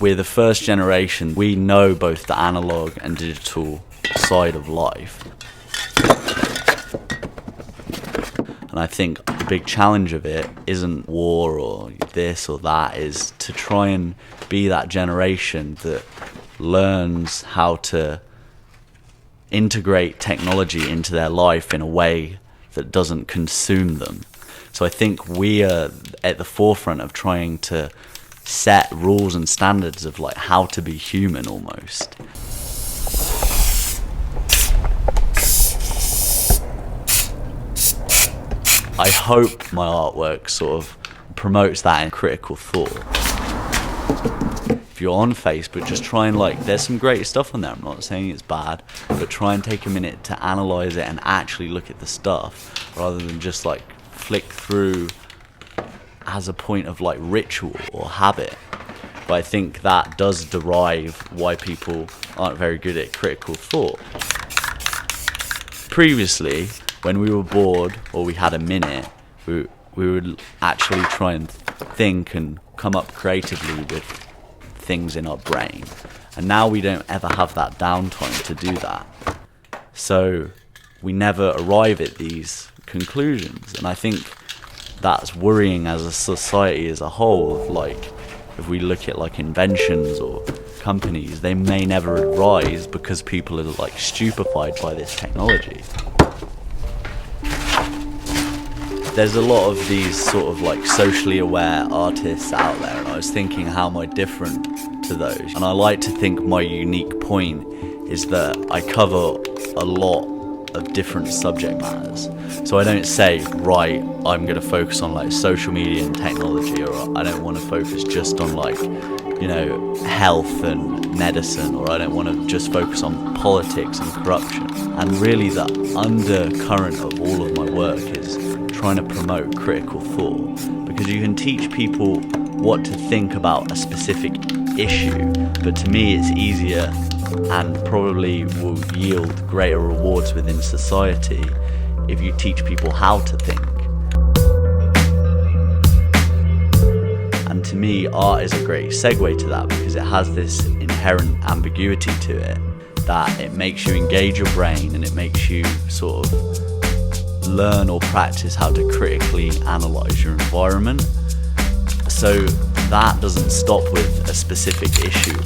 we're the first generation. We know both the analog and digital side of life. And I think the big challenge of it isn't war or this or that, is to try and be that generation that learns how to integrate technology into their life in a way that doesn't consume them. So I think we are at the forefront of trying to set rules and standards of like how to be human almost. I hope my artwork sort of promotes that in critical thought. If you're on Facebook, just try and there's some great stuff on there, I'm not saying it's bad, but try and take a minute to analyze it and actually look at the stuff, rather than just flick through as a point of ritual or habit. But I think that does derive why people aren't very good at critical thought. Previously, when we were bored or we had a minute, we would actually try and think and come up creatively with things in our brain. And now we don't ever have that downtime to do that. So we never arrive at these conclusions. And I think that's worrying as a society as a whole. If we look at inventions or companies, they may never arise because people are stupefied by this technology. There's a lot of these sort of socially aware artists out there, and I was thinking, how am I different to those? And I like to think my unique point is that I cover a lot of different subject matters. So I don't say, right, I'm going to focus on social media and technology, or I don't want to focus just on health and medicine, or I don't want to just focus on politics and corruption. And really the undercurrent of all of my work is trying to promote critical thought, because you can teach people what to think about a specific issue, but to me it's easier and probably will yield greater rewards within society if you teach people how to think. And to me, art is a great segue to that, because it has this inherent ambiguity to it, that it makes you engage your brain and it makes you sort of learn or practice how to critically analyze your environment. So that doesn't stop with a specific issue.